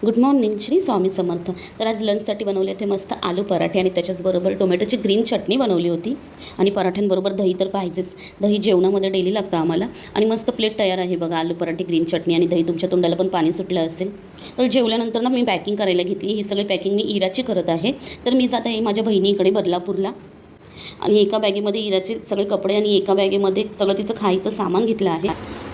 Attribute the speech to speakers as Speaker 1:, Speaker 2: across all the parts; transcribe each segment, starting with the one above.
Speaker 1: Good morning, Shri Swami Samarth. तर आज लंचसाठी बनवले ते मस्त आलू पराठे आणि त्याच्याचबरोबर टोमॅटोची ग्रीन चटणी बनवली होती. आणि पराठ्यांबरोबर दही तर पाहिजेच. दही जेवणामध्ये डेली लागतं आम्हाला. आणि मस्त प्लेट तयार आहे बघा. आलू पराठे, ग्रीन चटणी आणि दही. तुमच्या तोंडाला पण पाणी सुटलं असेल. तर जेवल्यानंतर ना मी पॅकिंग करायला घेतली. ही सगळी पॅकिंग मी इराची करत आहे. तर मी जात आहे माझ्या बहिणीकडे बदलापूरला. आणि एका बॅगेमध्ये इराचे सगळे कपडे आणि एका बॅगेमध्ये सगळं तिचं खायचं सामान घेतलं आहे.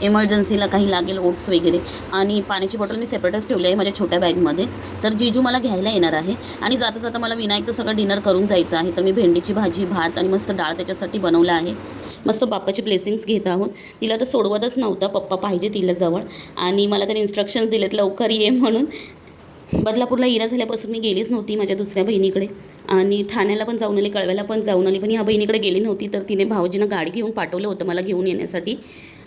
Speaker 1: इमर्जन्सीला काही लागेल, ओट्स वगैरे. आणि पाण्याची बॉटल मी सेपरेटच ठेवली आहे माझ्या छोट्या बॅगमध्ये. तर जीजू मला घ्यायला येणार आहे आणि जाता जाता मला विनायकचं सगळं डिनर करून जायचं आहे. तर मी भेंडीची भाजी, भात आणि मस्त डाळ त्याच्यासाठी बनवलं आहे. मस्त बाप्पाचे ब्लेसिंग्स घेत आहोत. तिला तर सोडवतच नव्हता, पप्पा पाहिजे तिला जवळ. आणि मला त्याने इन्स्ट्रक्शन्स दिलेत लवकर ये म्हणून. बदलापूरला इरा झाल्यापासून मी गेलीच नव्हती माझ्या दुसऱ्या बहिणीकडे. आणि ठाण्याला पण जाऊन आली, कळव्याला पण जाऊन आली. पण ह्या बहिणीकडे गेली नव्हती. तर तिने भाऊजीनं गाडी घेऊन पाठवलं होतं मला घेऊन येण्यासाठी.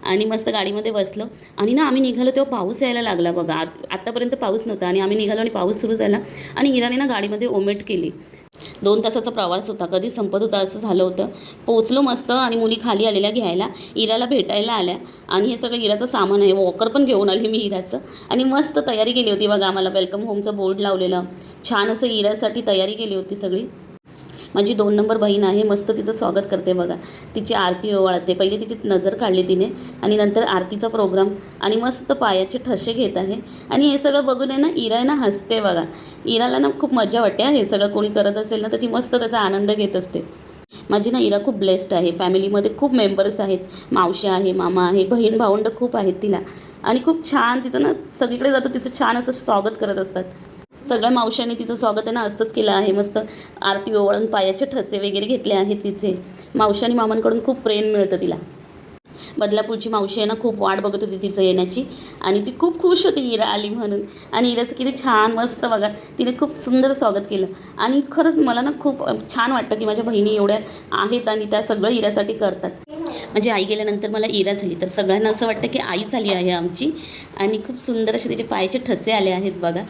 Speaker 1: आणि मस्त गाडीमध्ये बसलं. आणि ना आम्ही निघालो तेव्हा पाऊस यायला लागला बघा. आत्तापर्यंत पाऊस नव्हता आणि आम्ही निघालो आणि पाऊस सुरू झाला. आणि इराने ना गाडीमध्ये ओमेट केली. 2 तासाचा प्रवास होता, कधी संपत होता असं झालं होतं. पोचलो मस्त आणि मुली खाली आलेल्या घ्यायला, इराला भेटायला आल्या. आणि हे सगळं इराचं सामान आहे. वॉकर पण घेऊन आली मी इराचं. आणि मस्त तयारी केली होती बघा. आम्हाला वेलकम होमचं बोर्ड लावलेलं. छान असं इरासाठी तयारी केली होती सगळी. माझी 2 नंबर बहीण आहे. मस्त तिचं स्वागत करते बघा. तिची आरती ओवाळते. पहिले तिची नजर काढली तिने आणि नंतर आरतीचा प्रोग्राम. आणि मस्त पायाचे ठसे घेत आहे. आणि हे सगळं बघून आहे ना इरा ना हसते बघा. इराला ना खूप मजा वाटते. हे सगळं कोणी करत असेल ना तर ती मस्त त्याचा आनंद घेत असते. माझी ना इरा खूप ब्लेस्ड आहे. फॅमिलीमध्ये खूप मेंबर्स आहेत. मावशी आहे, मामा आहे, बहीण भावंड खूप आहेत तिला. आणि खूप छान तिचं ना सगळीकडे जातं तिचं छान असं स्वागत करत असतात. सगळ्या मावशांनी तिचं स्वागत आहे ना असंच केलं आहे. मस्त आरती ओवाळून पायाचे ठसे वगैरे घेतले आहेत तिचे. मावशी आणि मामांकडून खूप प्रेम मिळतं तिला. बदलापूरची मावशी आहे ना खूप वाट बघत होती तिचं येण्याची. आणि ती खूप खुश होती इरा आली म्हणून. आणि इराचं किती छान मस्त बघा तिने खूप सुंदर स्वागत केलं. आणि खरंच मला ना खूप छान वाटतं की माझ्या बहिणी एवढ्या आहेत आणि त्या सगळं इरासाठी करतात. माझी आई गेल्यानंतर मला इरा झाली. तर सगळ्यांना असं वाटतं की आई झाली आहे आमची. आणि खूप सुंदर असे तिचे पायाचे ठसे आले आहेत बघा.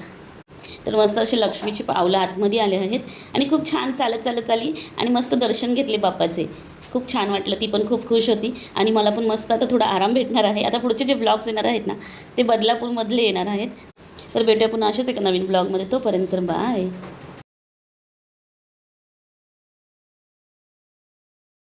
Speaker 1: तर मस्त असे लक्ष्मीची पावलं आतमध्ये आले आहेत. आणि खूप छान चालत चालत आली आणि मस्त दर्शन घेतले बाप्पाचे. खूप छान वाटलं. ती पण खूप खुश होती. आणि मला पण मस्त आता थोडा आराम भेटणार आहे. आता पुढचे जे ब्लॉग्स येणार आहेत ना ते बदलापूरमधले येणार आहेत. तर भेटूया पुन्हा असेच एका नवीन ब्लॉगमध्ये. तोपर्यंत बाय.